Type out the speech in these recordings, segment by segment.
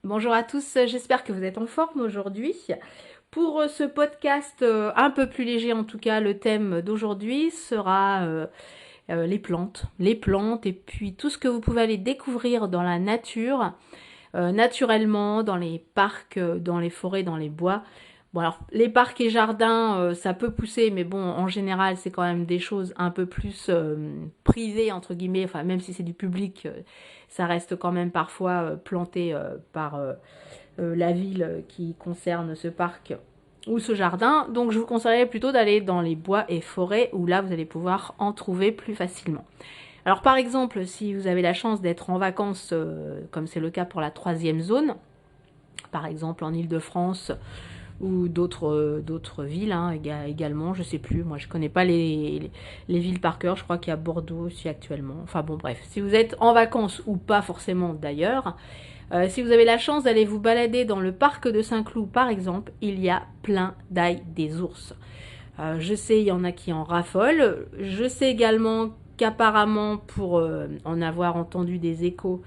Bonjour à tous, j'espère que vous êtes en forme aujourd'hui. Pour ce podcast un peu plus léger, en tout cas, le thème d'aujourd'hui sera les plantes et puis tout ce que vous pouvez aller découvrir dans la nature, naturellement, dans les parcs, dans les forêts, dans les bois. Bon alors, les parcs et jardins, ça peut pousser, mais bon, en général, c'est quand même des choses un peu plus privées, entre guillemets, enfin, même si c'est du public, ça reste quand même parfois planté par la ville qui concerne ce parc ou ce jardin. Donc je vous conseillerais plutôt d'aller dans les bois et forêts où là vous allez pouvoir en trouver plus facilement. Alors par exemple, si vous avez la chance d'être en vacances, comme c'est le cas pour la troisième zone, par exemple en Île-de-France ou d'autres villes hein, également, je sais plus, moi je connais pas les villes par cœur, je crois qu'il y a Bordeaux aussi actuellement. Enfin bon bref, si vous êtes en vacances ou pas forcément d'ailleurs, si vous avez la chance d'aller vous balader dans le parc de Saint-Cloud par exemple, il y a plein d'ail des ours. Je sais, il y en a qui en raffolent. Je sais également qu'apparemment, pour en avoir entendu des échos,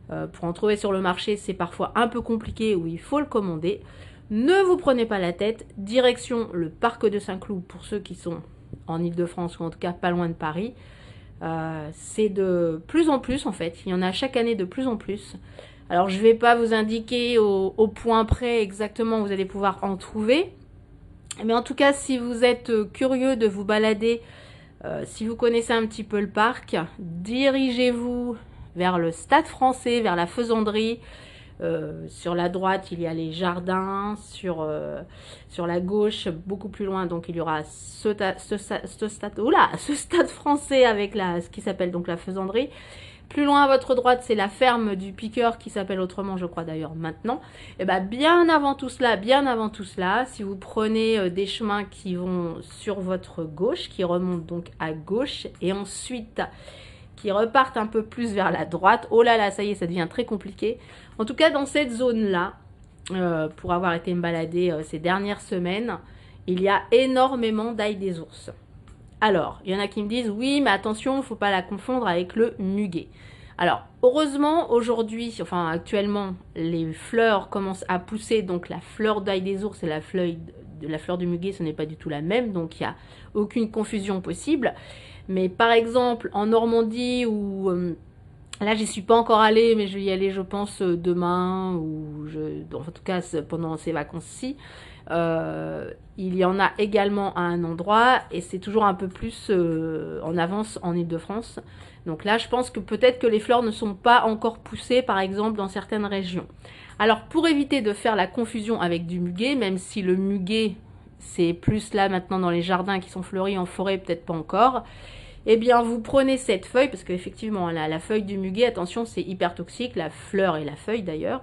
pour en trouver sur le marché, c'est parfois un peu compliqué ou il faut le commander. Ne vous prenez pas la tête. Direction le parc de Saint-Cloud pour ceux qui sont en Ile-de-France ou en tout cas pas loin de Paris. C'est de plus en plus en fait. Il y en a chaque année de plus en plus. Alors je ne vais pas vous indiquer au point près exactement où vous allez pouvoir en trouver. Mais en tout cas, si vous êtes curieux de vous balader, si vous connaissez un petit peu le parc, dirigez-vous vers le Stade Français, vers la Faisanderie. Sur la droite, il y a les jardins. Sur la gauche, beaucoup plus loin, donc il y aura ce stade français avec ce qui s'appelle donc la Faisanderie. Plus loin à votre droite, c'est la ferme du piqueur qui s'appelle autrement, je crois d'ailleurs maintenant. Et bien bien avant tout cela, si vous prenez des chemins qui vont sur votre gauche, qui remontent donc à gauche, et ensuite qui repartent un peu plus vers la droite. Oh là là, ça y est, ça devient très compliqué. En tout cas, dans cette zone-là, pour avoir été me balader ces dernières semaines, il y a énormément d'ail des ours. Alors, il y en a qui me disent, oui, mais attention, il ne faut pas la confondre avec le muguet. Alors, heureusement, aujourd'hui, enfin actuellement, les fleurs commencent à pousser, donc la fleur d'ail des ours et la fleur du muguet, ce n'est pas du tout la même, donc il n'y a aucune confusion possible. Mais par exemple, en Normandie, où là, j'y suis pas encore allée, mais je vais y aller, je pense, demain, en tout cas pendant ces vacances-ci. Il y en a également à un endroit et c'est toujours un peu plus en avance en Île-de-France. Donc là, je pense que peut-être que les fleurs ne sont pas encore poussées, par exemple, dans certaines régions. Alors, pour éviter de faire la confusion avec du muguet, même si le muguet, c'est plus là maintenant dans les jardins qui sont fleuris, en forêt, peut-être pas encore, eh bien, vous prenez cette feuille, parce qu'effectivement, la feuille du muguet, attention, c'est hyper toxique, la fleur et la feuille d'ailleurs.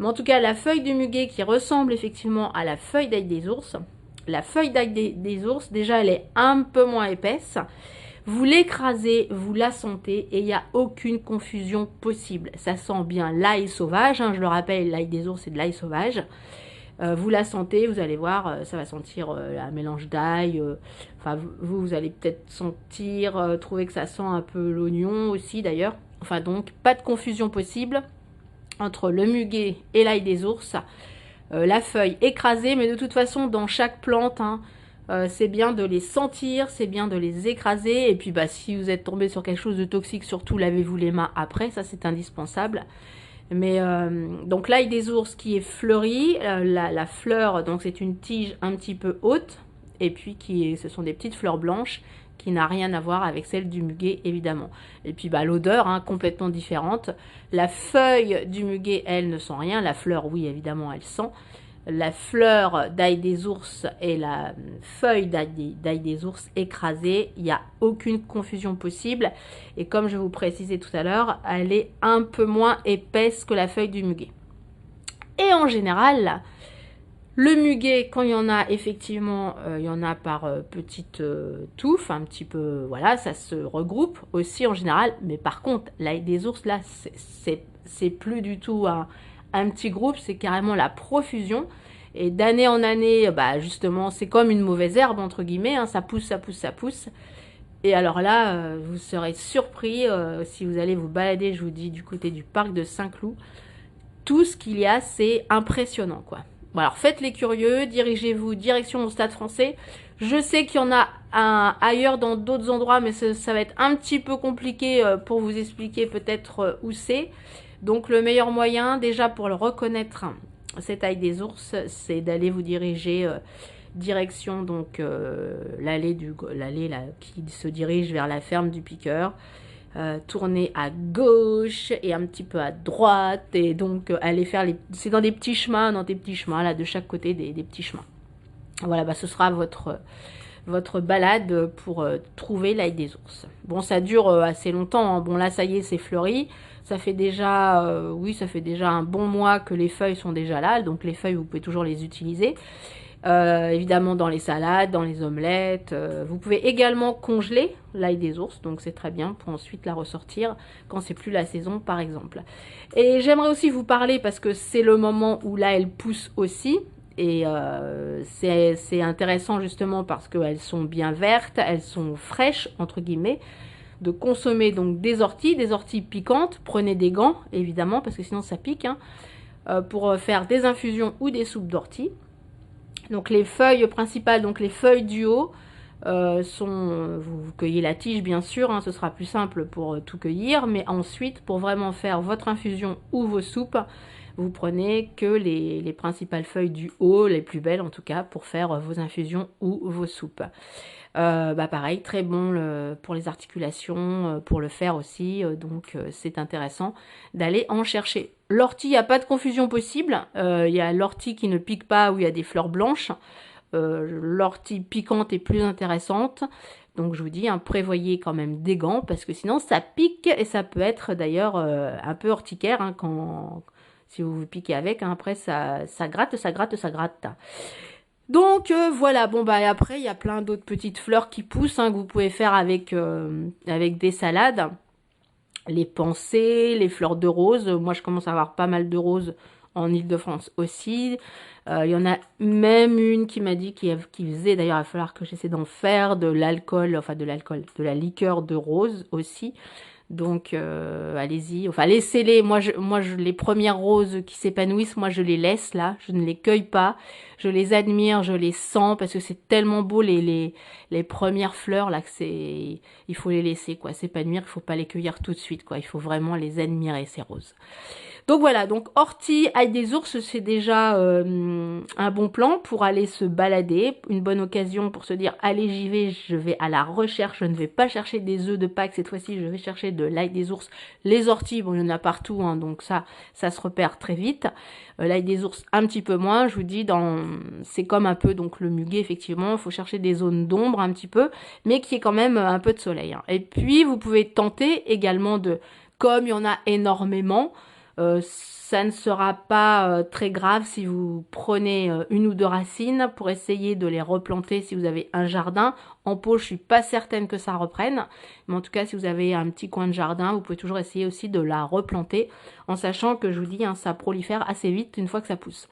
Mais en tout cas, la feuille du muguet qui ressemble effectivement à la feuille d'ail des ours. La feuille d'ail des ours, déjà, elle est un peu moins épaisse. Vous l'écrasez, vous la sentez et il n'y a aucune confusion possible. Ça sent bien l'ail sauvage, hein, je le rappelle, l'ail des ours, c'est de l'ail sauvage. Vous la sentez, vous allez voir, ça va sentir un mélange d'ail. Enfin, vous allez peut-être sentir, trouver que ça sent un peu l'oignon aussi d'ailleurs. Enfin donc, pas de confusion possible entre le muguet et l'ail des ours. La feuille écrasée, mais de toute façon, dans chaque plante, hein, c'est bien de les sentir, c'est bien de les écraser. Et puis, bah, si vous êtes tombé sur quelque chose de toxique, surtout lavez-vous les mains après, ça c'est indispensable. Mais donc l'ail des ours qui est fleuri, la fleur, donc c'est une tige un petit peu haute, et puis ce sont des petites fleurs blanches qui n'a rien à voir avec celle du muguet évidemment. Et puis bah, l'odeur hein, complètement différente. La feuille du muguet, elle ne sent rien, la fleur oui évidemment elle sent. La fleur d'ail des ours et la feuille d'ail des ours écrasée, il n'y a aucune confusion possible. Et comme je vous précisais tout à l'heure, elle est un peu moins épaisse que la feuille du muguet. Et en général, le muguet, quand il y en a, effectivement, il y en a par petites touffes, un petit peu, voilà, ça se regroupe aussi en général. Mais par contre, l'ail des ours, là, c'est plus du tout un petit groupe, c'est carrément la profusion. Et d'année en année, bah justement, c'est comme une mauvaise herbe, entre guillemets, hein, ça pousse, ça pousse, ça pousse. Et alors là, vous serez surpris si vous allez vous balader, je vous dis, du côté du parc de Saint-Cloud. tout ce qu'il y a, c'est impressionnant, quoi. Bon, alors faites les curieux, dirigez-vous direction au Stade Français. Je sais qu'il y en a ailleurs dans d'autres endroits, mais ça va être un petit peu compliqué pour vous expliquer peut-être où c'est. Donc le meilleur moyen déjà pour le reconnaître, cette ail des ours, c'est d'aller vous diriger direction donc l'allée qui se dirige vers la ferme du piqueur. Tourner à gauche et un petit peu à droite et donc aller faire c'est dans des petits chemins, là de chaque côté des petits chemins. Voilà, bah ce sera votre balade pour trouver l'ail des ours. Bon, ça dure assez longtemps, hein. Bon là ça y est, c'est fleuri. Ça fait déjà, oui, ça fait déjà un bon mois que les feuilles sont déjà là, donc les feuilles vous pouvez toujours les utiliser. Évidemment dans les salades, dans les omelettes. Vous pouvez également congeler l'ail des ours, donc c'est très bien pour ensuite la ressortir quand c'est plus la saison par exemple. Et j'aimerais aussi vous parler parce que c'est le moment où là elle pousse aussi. Et c'est intéressant justement parce qu'elles sont bien vertes, elles sont fraîches entre guillemets. De consommer donc des orties piquantes. Prenez des gants évidemment parce que sinon ça pique, hein, pour faire des infusions ou des soupes d'orties. Donc les feuilles principales, donc les feuilles du haut, vous cueillez la tige bien sûr, hein, ce sera plus simple pour tout cueillir, mais ensuite pour vraiment faire votre infusion ou vos soupes, vous prenez que les principales feuilles du haut, les plus belles en tout cas, pour faire vos infusions ou vos soupes. Bah pareil, très bon pour les articulations, pour le faire aussi, donc c'est intéressant d'aller en chercher. L'ortie, il n'y a pas de confusion possible, il y a l'ortie qui ne pique pas où il y a des fleurs blanches, l'ortie piquante est plus intéressante, donc je vous dis, hein, prévoyez quand même des gants, parce que sinon ça pique, et ça peut être d'ailleurs un peu urticaire, hein, si vous vous piquez avec, hein, après ça gratte. Donc voilà, bon bah après il y a plein d'autres petites fleurs qui poussent, hein, que vous pouvez faire avec des salades. Les pensées, les fleurs de rose. Moi je commence à avoir pas mal de roses en Île-de-France aussi. Il y en a même une qui m'a dit qu'il faisait, d'ailleurs il va falloir que j'essaie d'en faire, de la liqueur de rose aussi. Donc allez-y, enfin laissez-les, moi les premières roses qui s'épanouissent, moi je les laisse là, je ne les cueille pas, je les admire, je les sens parce que c'est tellement beau les premières fleurs là que il faut les laisser quoi, s'épanouir, il faut pas les cueillir tout de suite quoi, il faut vraiment les admirer ces roses. Donc voilà, donc ortie, ail des ours, c'est déjà un bon plan pour aller se balader, une bonne occasion pour se dire allez j'y vais, je vais à la recherche, je ne vais pas chercher des œufs de Pâques cette fois-ci, je vais chercher de l'ail des ours, les orties, bon il y en a partout, hein, donc ça se repère très vite. L'ail des ours un petit peu moins, je vous dis, c'est comme un peu donc le muguet effectivement, il faut chercher des zones d'ombre un petit peu, mais qui est quand même un peu de soleil, hein. Et puis vous pouvez tenter également comme il y en a énormément, ça ne sera pas très grave si vous prenez une ou deux racines pour essayer de les replanter si vous avez un jardin. En pot, je suis pas certaine que ça reprenne, mais en tout cas si vous avez un petit coin de jardin, vous pouvez toujours essayer aussi de la replanter en sachant que je vous dis, hein, ça prolifère assez vite une fois que ça pousse.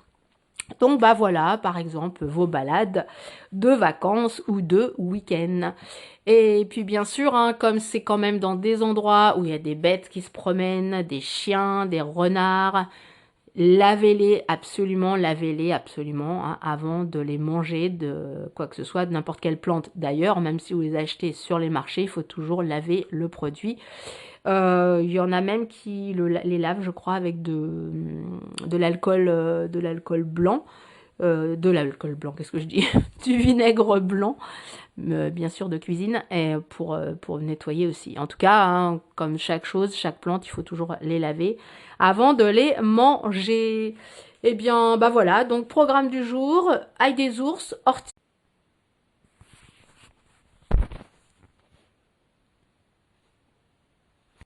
Donc bah voilà, par exemple, vos balades de vacances ou de week-end. Et puis bien sûr, hein, comme c'est quand même dans des endroits où il y a des bêtes qui se promènent, des chiens, des renards, lavez-les absolument, hein, avant de les manger de quoi que ce soit, de n'importe quelle plante. D'ailleurs, même si vous les achetez sur les marchés, il faut toujours laver le produit. Il y en a même qui les lavent, je crois, avec de l'alcool blanc. Qu'est-ce que je dis? Du vinaigre blanc, bien sûr de cuisine, et pour nettoyer aussi. En tout cas, hein, comme chaque chose, chaque plante, il faut toujours les laver avant de les manger. Eh bien, bah voilà, donc programme du jour, ail des ours, ortie.